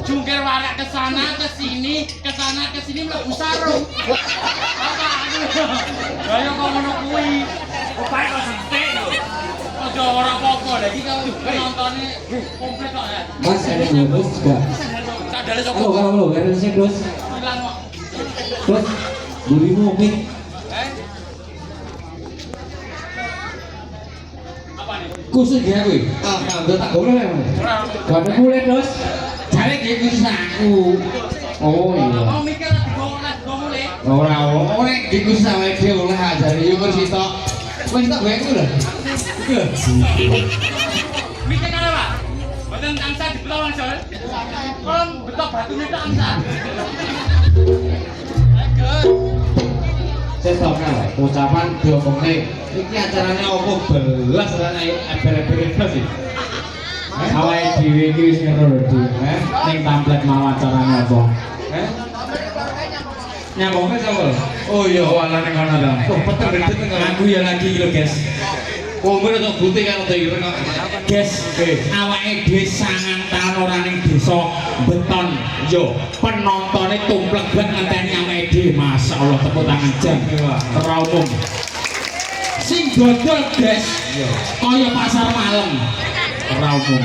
Jungkir warak ke sana ke sini mlebu sarung. Apa aduh. Ayo kok ngono kuwi. Opae kok sentek lho. Aja ora apa-apa lha iki kok nontone komplit kok ya. Mas ada bonus juga. Sadare sapa? Halo, RSC Bros. Hilang kok. Bros, burimu mik. Apa nih? Kusut ya kuwi. Ah, ngambil tak boleh ya. Gak boleh, Bros. Jare iki wis aku. Oh iya. Mau mikir digowo mulai. Ora iku sampe dhewe oleh ajare yo kursi tok. Wis tak bae ku lho. Mikir kana, Pak? Mboten tansah dibetok langsung. Kalau betok batune tok tansah. Sesoknya ucapan diomongne iki acarane opo belas rene eber-eber blas iki. Awake dhewe iki wis ngeru lho, ning tamplet mau acarane apa? Nyambungnya sama? Oh iya, wala ning kono ta. Oh, peteng gede teng aku ya lagi iki lho, guys. Umur atau putih kan udah ireng kok. Guys, awake dhewe 9 taun ora ning desa beton. Yo, penontonnya tumplek banget ngenteni awake dhewe. Masyaallah tepuk tangan jam. Ora umum. Sing dodol, guys. Kaya pasar malam. Ora umum.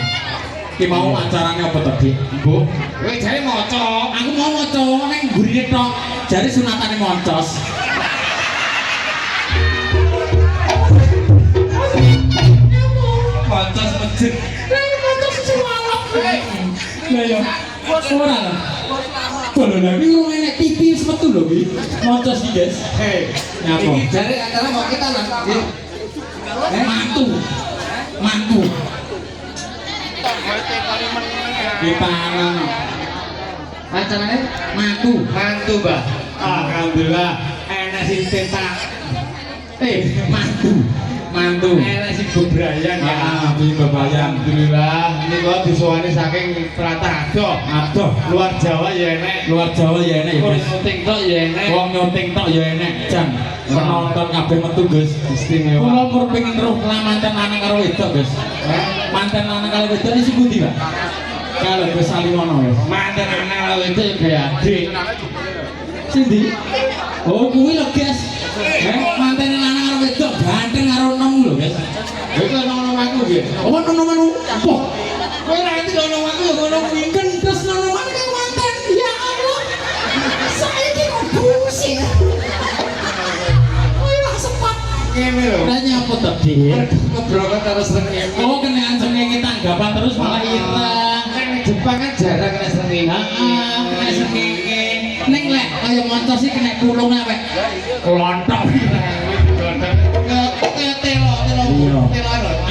Ki mau acarane apa tadi? Mbok. Kowe jare maca. Aku mau maca ning gurine tok. Jare sunatane moncos. Moncos masjid. Moncos suwalap. Lah yo. Ora lah. Kalau lagi lu enek TV wis metu lho iki. Moncos iki, guys. Nyapa? Iki jare acara mau kita nang. Mantu. Di pangan acaranya mantu, Mbak. Alhamdulillah enak sing tetak. Mantu enak sing bebrayan ya. Iki bebrayan. Alhamdulillah niku disuwani saking Pratado. Aduh, luar Jawa ya enek. Wong nyuting tok ya enek. Jan penonton kabeh metu, Gus. Istimewa. Kula mur pengin roh manten lanang karo wedok, Gus. Manten lanang karo wedok iki pundi, Pak? Kalau Gus Salimono ya. Manten lanang karo wedok ya gede. Sindi? Oh, kuwi lho, Guys. Manten lanang karo wedok ganteng karo nom lho, Guys. Iku nom aku nggih. Oh, nom-nomanmu. Poh. Kowe ra ngerti nom aku ya ngono kuwi. Kendes nom-noman kang manten. Ya Allah. Saiki kok busi. Ngene lho. Lah nyapa to, Dik? Ngebrokot terus rengenge. Oh, kenaan srengenge tanggapan terus malah ireng. Ning Jepang kan jarang kena srengenge. Heeh, kena srengenge. Ning lek kaya moncos iki kena kulung awek. Lontok. Telo.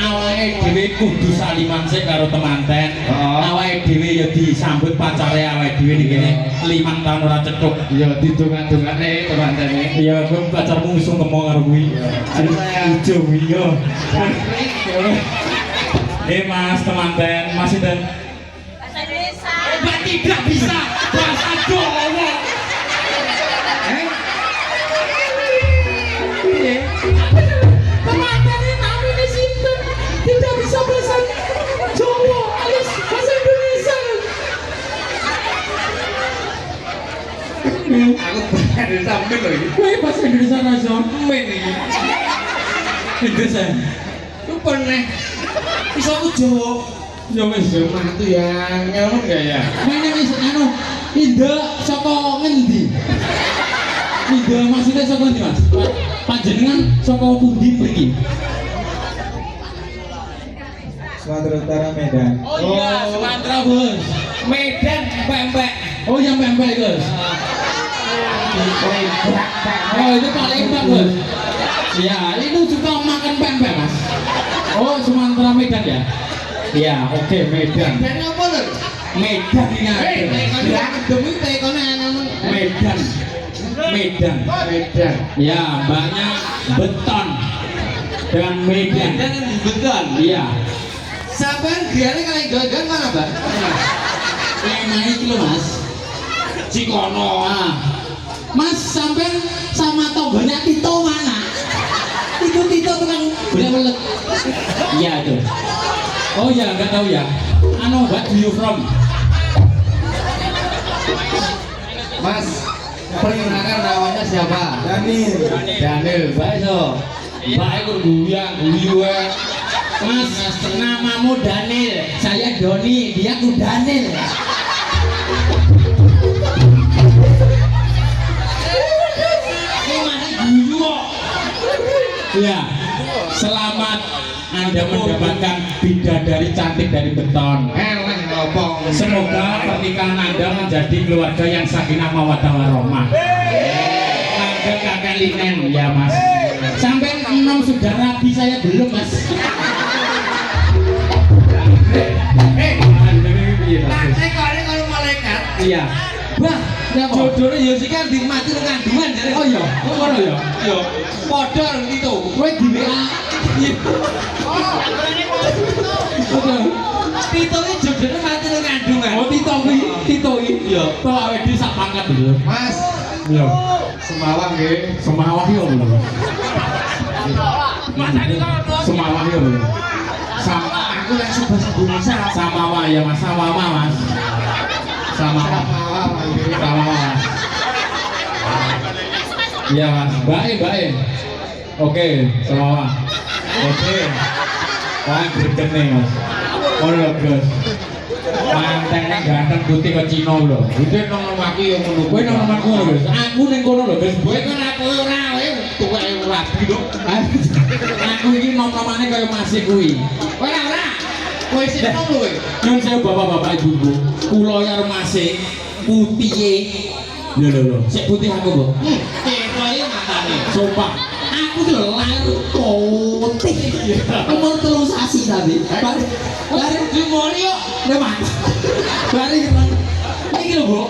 Awake dhewe kudu saliman sik karo temanten. Awake dhewe ya disambut pacare awake dhewe ning kene 5 tahun ora cethuk. Ya didonga-dongane temantene. Iya, kowe pacarmu wis ngomong karo kuwi. Ijo kuwi yo. Mas temanten, Mas Inten. Bahasa Indonesia. Tidak bisa bahasa Jawa. piye? Teman-teman namanya sinten? Tidak bisa bahasa Jawa alias bahasa Indonesia. Aku baru sampe lho iki. Kowe bahasa Indonesia rasa men iki. Indonesia. Ku pernah iso aku Jawa. Ya wis matu ya, ngono enggak ya? Mana wis anu Indah saka ngendi? Indah maksudnya saka ngendi, Mas? Panjenengan saka pundi mriki? Sumatera Utara Medan. Oh iya, Sumatera, Bos. Medan pempek. Oh, yang pempek, Bos. Oh, itu Palembang, Bos. Ya, itu suka makan pempek, Mas. Oh, Sumatera Medan ya? Ya, oke, Medan. Medan apa lho? Medan ini ada. Medan. Medan. Medan. Ya, banyak beton dengan Medan. Medan yang beton. Iya. Sampean diane kali gagal mana, Pak? Lemah iki lho, Mas. Cikono. Ah. Mas, sampean sama tonggonya Tito mana? Itu Tito tukang belet. Iya, itu. Oh ya, enggak tahu ya. Anu, what do you from? Mas, perkenalkan namanya siapa? Daniel. Daniel, baik so. Baik kok guyu Mas, namamu Daniel, saya Doni, dia ku Daniel. Ini masih guyu kok. Ya, selamat Anda mendapatkan bidadari cantik dari beton. Eleh ngopong. Semoga pernikahan Anda menjadi keluarga yang sakinah mawaddah warahmah. Langgeng kakek linen ya Mas. Sampai 6 sudah rabi, saya belum Mas. Saya kalau malaikat. Iya. Bah, Jodohnya ya sih kan dimati nang kandungan jare. oh iya, ngono ya. Yo, padha gitu. Kowe di WA. Oke. Tito iki jodohnya mati nang kandungan. Oh Tito iki. Iya. Kok awake dhewe sak pangkat lho. Mas, Iya. Semawang nggih. Semawah yo lho. Semawah yo lho. Aku yang sebahasa Indonesia. Samawa ya Mas, Samawa Mas. Samawa. Samawa. Iya Mas, baik. Oke, Samawa. Oke. Wah, greget nih Mas. Oh lho, Gus. Mantene ganteng putih ke Cina lho. Itu nang omahku yo ngono. Kowe nang omahku lho, Gus. Aku ning kono lho, Gus. Kowe kan aku ora wae tuweke rabi lho. Aku iki nom-nomane kaya masih kuwi. Kowe ora. Kowe sing nom lho kowe. Nyun sewu bapak-bapak ibu-ibu. Kula ya masih putihe. Lho. Sik putih aku, Bu. Ketoke matane. Sumpah. Aku tuh lahir putih. Umur 3 sasi tadi. Bareng dimori yo. Leman. Bareng iki lho, Bu.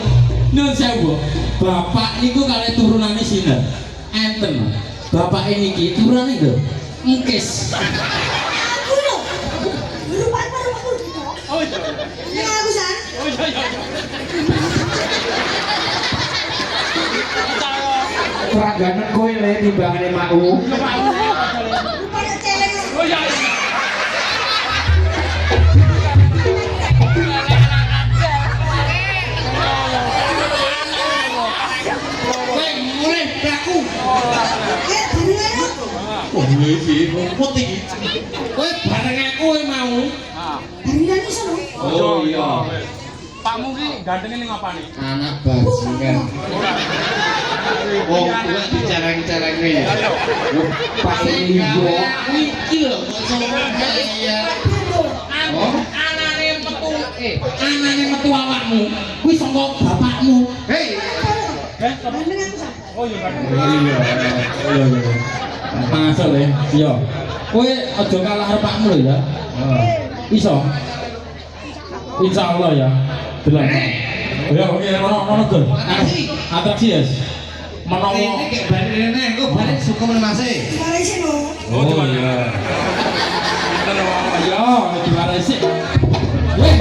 Nyun sewu, Bu. Bapak niku kalih turunane sinten? Enten. Bapak niki turunane lho. Engkis. Aku lho. Rupa-rupa gitu. Oh iya. Ya aku san. Oh iya. Peraganan kowe le timbangane makku. Rupanya celeng. Oh iya. Kowe mulai berlaku. Eh, barengan. Oh, iki putih. Kowe bareng aku mau. Barengan iso lho. Oh iya. Pakmu ki gantengnya ning apa nih? Anak bajingan. Oh, kuwi dicareng-careng nih. Pasti yo iki lho kok sama iya. Oh, anane metu awakmu. Kuwi saka bapakmu. Hei, Barengan san. Oh iya ganteng. Iya. Masuk le. Iya. Kowe aja kalah karo pakmu lho ya. Iso. Insyaallah ya. Delok. Ya oke ono tuh. Atraksi ya. Menawa ini kayak barene engko balik suka menase. Mari sih lho. oh iya. Ayo, gimana sih? Weh.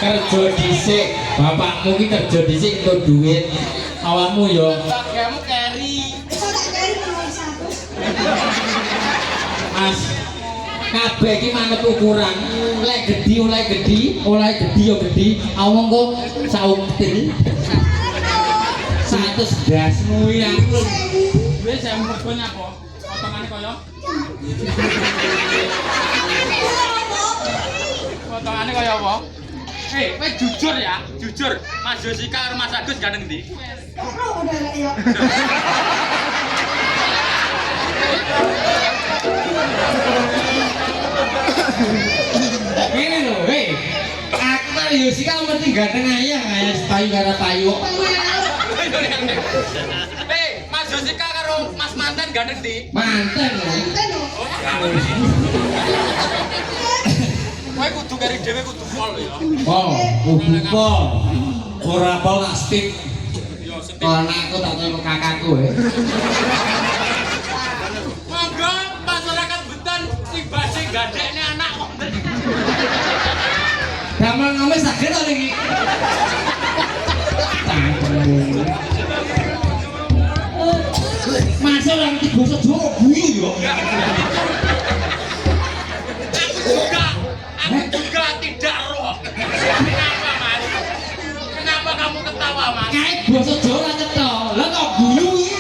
kerja dhisik. Bapakmu ki kerja dhisik entuk duit. Awakmu yo Bagianmu carry. Iso tak kari nomor 100. Mas kabeh iki manut ukuran. Lek gedhi oleh gedhi, oleh gedhi yo gedhi. Awong kok sauktil. 100 dasmu iki aku. Wis saya mergonya apa? Potongane kaya? Potongane kaya apa? Kowe jujur ya, jujur. Mas Josika karo Mas Agus gandeng ndi? Kok udah lek ya. Ngene lho, hei. Aku karo Yosika mesti ganteng ayah payu karo payu. Mas Josika karo Mas Manten gandeng ndi? Manten lho. Enten lho. Kowe kudu kari dhewe kudu pol ya. Oh, kudu pol. Ora pol tak stick. Yo setik. Anakku tak telu kakakku Monggo masyarakat Beton tibase gandekne anak wonten. Damel ngomong saged to niki. Masuk orang tiga sejono guyu yo. Aku juga tidak roh. Kenapa Mas? Kenapa kamu ketawa Mas? Kae basa Jawa ora cetha. Lah kok guyu iki?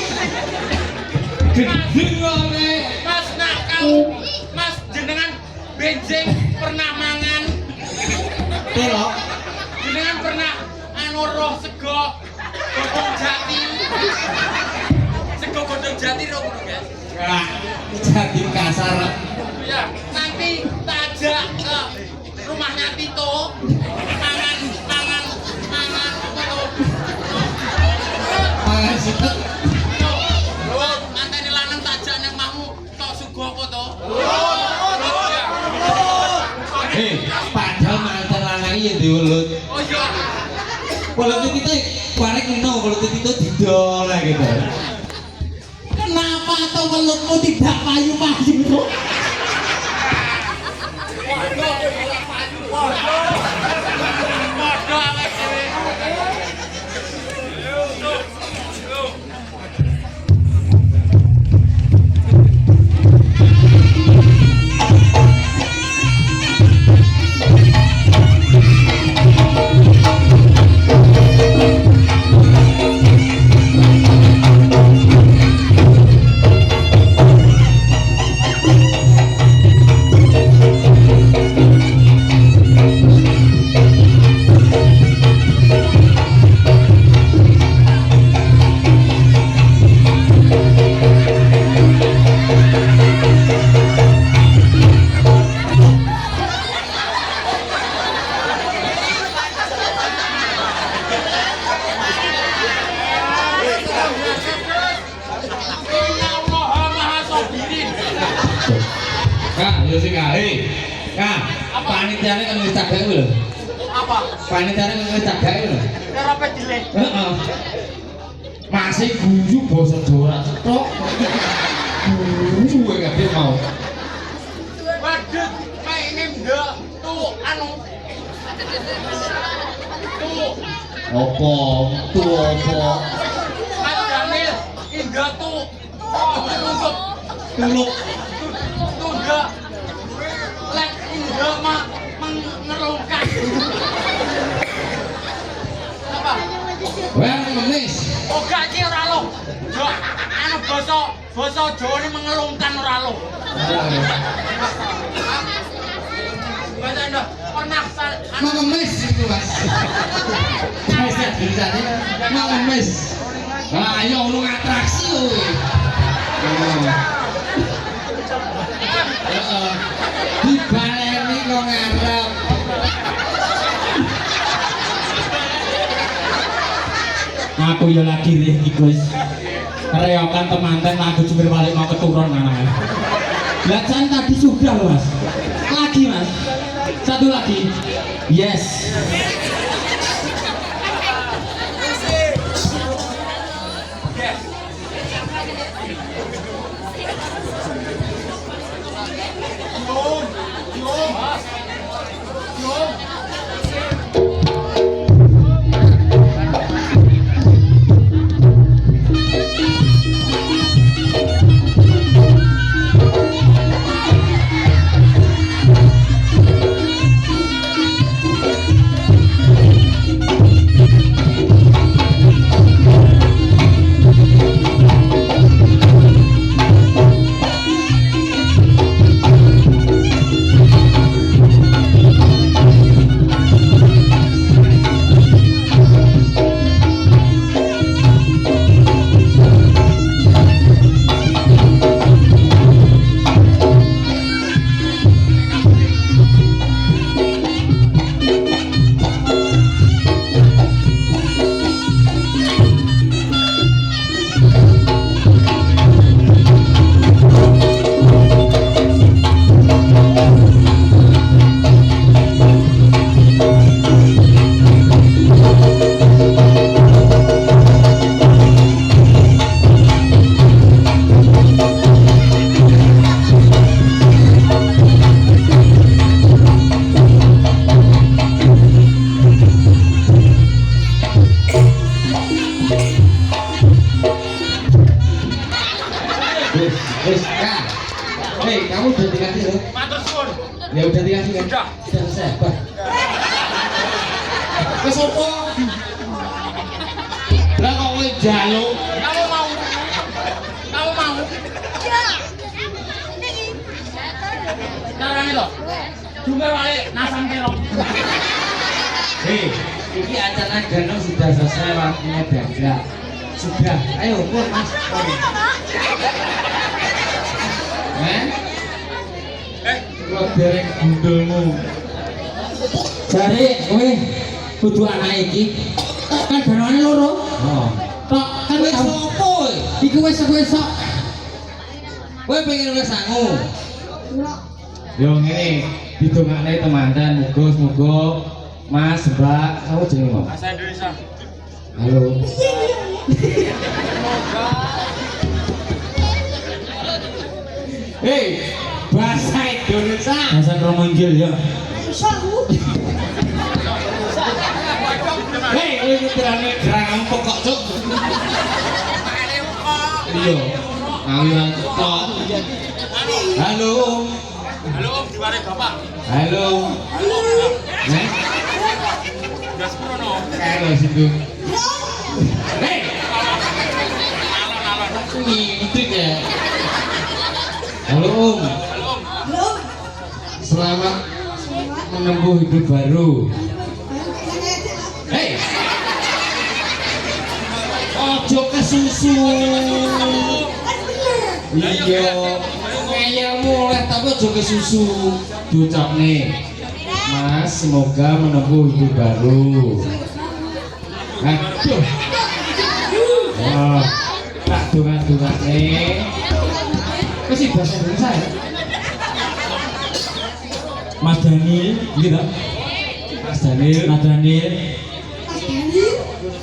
Gedhe ngene. Mas nak kamu, Mas jenengan benjing pernah mangan, Telo. jenengan pernah anu roh sego godhong jati. Sego godhong jati roh ngono guys. Wah, jadi kasar. Ya, nanti tak ajak ke rumahnya Tito. Mangan Tito. Pangasit. Loh, mantene lanang tak ajak nang mahmu tok sugo apa to? Ya. Hei, padahal mantan lanang iki diulut. Oh iya. Kalau itu bareng no, kalau itu didol gitu. Kenapa atau pelukmu tidak payu-payu? Padha awake dhewe. Kak, yo sing hei. Kak, panitiane kan wis cagake lho. Apa? Panitiane kan wis cagake lho. Karo pedile. Heeh. Masih guyu basa Jawa tok. Guyu kowe kabeh mau. Waduh, kayak ini ndak tuh anu. Tuh, Opo? Tuh opo? Mas Jamil, indah tuh. Untuk Tuluk. tuh ndak. Lek indah mah mengerungkan. Apa? Wah, ngemis. Oh gak iki ora lo. Jo, anu basa Jawa ini mengelungkan ora lo. Baca ndak pernah Mau ngemis itu, Mas. Mas ya tulisane mau ngemis. Lah ayo lu atraksi kowe. Heeh. Dibaleni kok ngarep. Aku ya lagi rih iki, Gus. Reokan temanten aku jemir balik mau keturun anaknya. Belacan tadi sudah, Mas. Lagi, Mas. Satu lagi. Yes. Wis, Kak. Hei, kamu udah dikasih loh. Matur suwun. Ya udah dikasih kan? Udah. Sudah selesai. Bah. Wis opo? Lah kok kowe njaluk? Kamu mau? Kamu mau? Carane to. Juga wae nasam kelok. Hei, ini acara danau sudah selesai, waktunya berangkat. Sudah, ayo pun mas. Kalau dereng gundulmu. Jare kowe kudu anak iki. Kan danaane loro. Oh. Tok kan Wis tau. opo? Iku wis esuk. Kowe pengen wis sangu. Enggak. Yo ngene, didongakne temanten muga-muga Mas, Mbak, kamu jenenge apa? Bahasa Indonesia. Halo. Hei, bahasa Indonesia. Bahasa Romanggil ya. Bisa aku. Hei, ini terane gerang pokok cuk. Iya. Awian tok. Halo. Halo Om, dimare Bapak? Halo. Nek, Udah sepuluh no. karo situ. Hei, Alon-alon. ngintip ya. Halo Om, Halo Om. Belum. selamat menempuh hidup baru. Hei, ojo kesusu. Iya, ngeyel mulai tapi ojo kesusu. Diucap nih, Mas, semoga menempuh hidup baru. Aduh, wah, tak dungan-dungan nih. Kasih bahasa Indonesia ya? Mas Daniel, gitu. Mas Daniel. Mas Daniel, Mas Dani.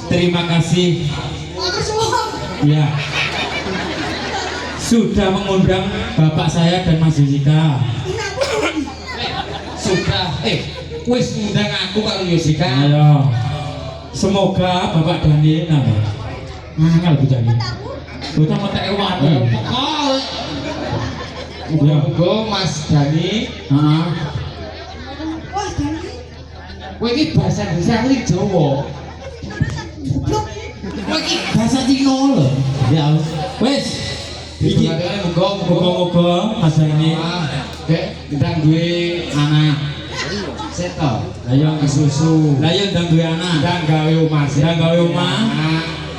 terima kasih Makasih Om. ya sudah mengundang bapak saya dan Mas Jessica. Ini aku. Sudah, wis ngundang aku karo Yosika. Ayo, semoga bapak Daniel angel Bu Daniel. Kita mau tak ewan. Oh, muga-muga Mas Dani, Heeh. Wah, Dani. kowe iki bahasa Indonesia iki Jawa. Goblok. Kowe iki bahasa Cina lho. Ya, wes. Iki Iki muga-muga moga-moga Mas Daniel. Dek, kita duwe anak. Seto. Ayo Kesusu. Lah yo ndang duwe anak. Dan gawe omah. Dan gawe omah.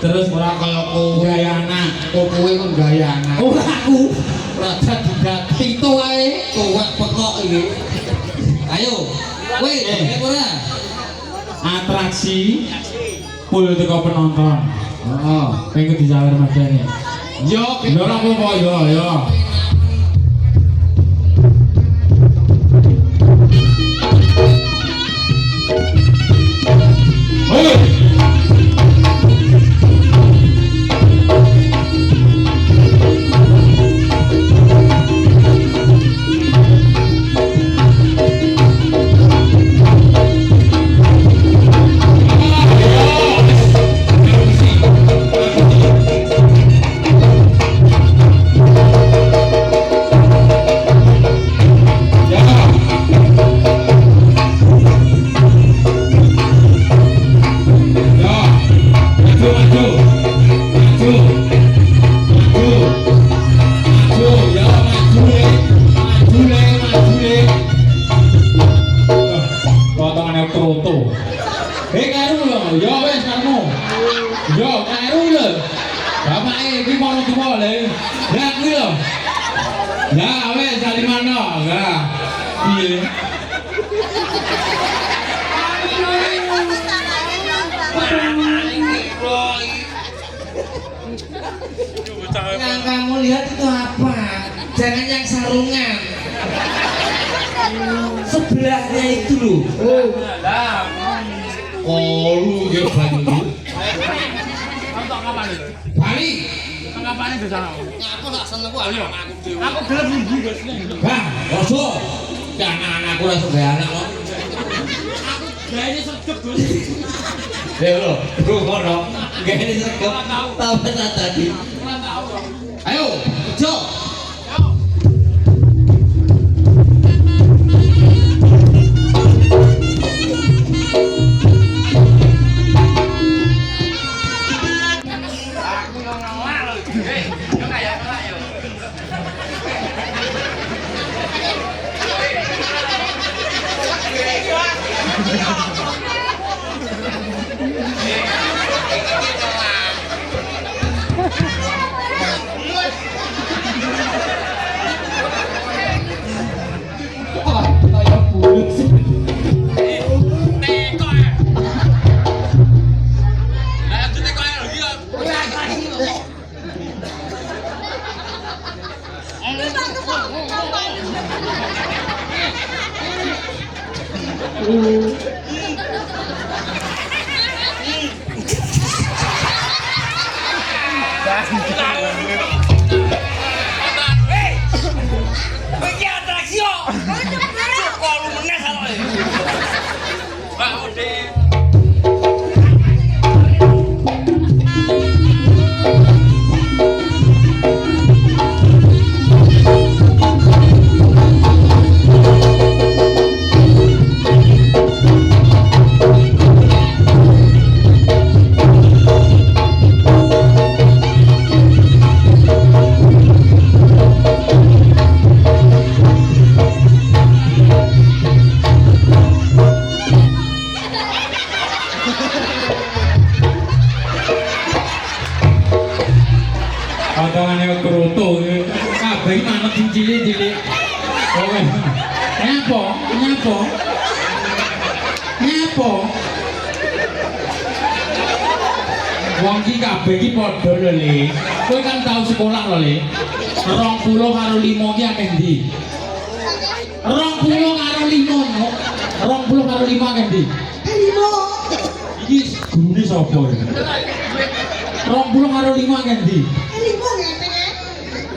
Terus Ora kaya kowe. gaya anak. Kowe kon gaya anak. Ora aku. Rada didat Itu wae. kowak pekok iki. Ayo. Kowe ora. Atraksi full teko penonton. Heeh. Pengen disawer Mas Daniel. Yo, Yo ora apa-apa yo. Potongannya kroto. Karu lho, yo wes kamu. Yo karu lho. Bapake iki mau tuwa lho. Ya kuwi lho. Ya wes dari mana? Lah. Piye? Yang kamu lihat itu apa? Jangan yang sarungan. Sebelahnya itu loh. Oh, lu ya banyu. Bali. Kapan itu sana? Aku tak seneng ku aku dhewe. Aku gelem minggu guys. Bang, ojo. Anak-anakku ora suka anak kok. Gayane sedep Gus. Ya lo, ngono. Gak ini sekep. Tahu tak tadi. Ora tahu kok. Ayo, ojo. Kayak bulut sih. Potongannya kerutu, kabeh manut cilik-cilik. Oke. Nyapa? Wong iki kabeh iki padha lho, Le. Kowe kan tau sekolah lho, Le. 20 karo 5 ki akeh ndi? 20 karo 5, no. 20 karo 5 akeh ndi? Limo. Iki gurune sapa iki? 20 karo 5 akeh ndi? Limo ngene.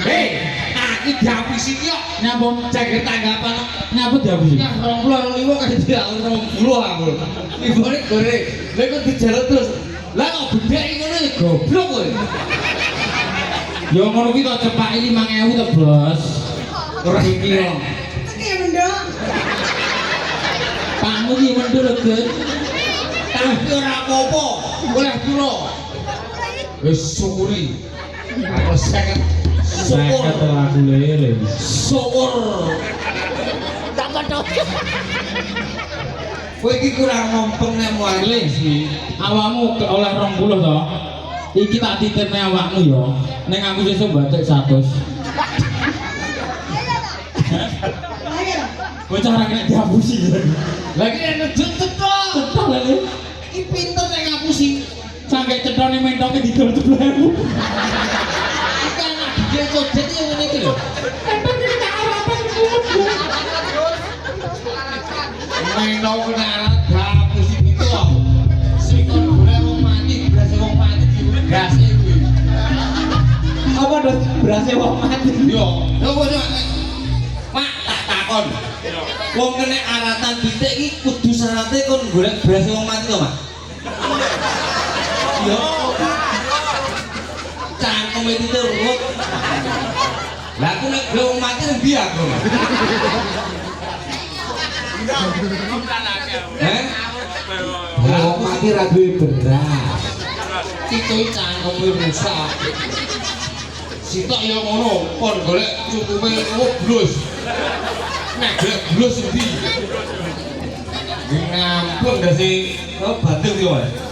Hei, aku dihabisi kok. Nyapa Jaga tanggapan. nyapa dihabisi? Ya 20 karo 5 kan diatur 20 aku. Ibune gore. Lha kok dijaluk terus. Lah kok bedhek ngono ya goblok kowe. Ya ngono kuwi kok cepaki 5.000 to, Bos. Ora iki yo. Oke, Mendok. Pakmu iki mendul, Gus. Tapi ora apa-apa. Oleh kula. Wis syukuri. Aku sangat syukur. Lagu lele. Syukur. Kowe iki kurang ngompeng nek muale sih. Awakmu oleh 20 to. Iki tak titipne awakmu ya. Ning aku sesuk batik 100. Ayo. Bocah ora kena dihapusi. Lagi enek cetha. Cetok lele. Iki pinter nek ngapusi. Sampai cetone mentoke didol 10.000. Iki anak dia kodet yang ngene iki lho. Main tau kena alat ngapusi gitu kok. Sing kon golek wong mati, berase wong mati digas kuwi. Apa dos berase wong mati? Yo, lho kok Mak tak takon. Wong kena aratan titik iki kudu syaratnya kon golek berase wong mati to, Mak? Yo. Cangkem itu terus. Lah aku nek golek wong mati ndi aku? Wong mati ra duwe beras. Itu cangkeme rusak. Sitok ya ngono, kon golek cukupe blus. Nek golek blus endi? Ngampun dasi, oh bandeng yo, Mas.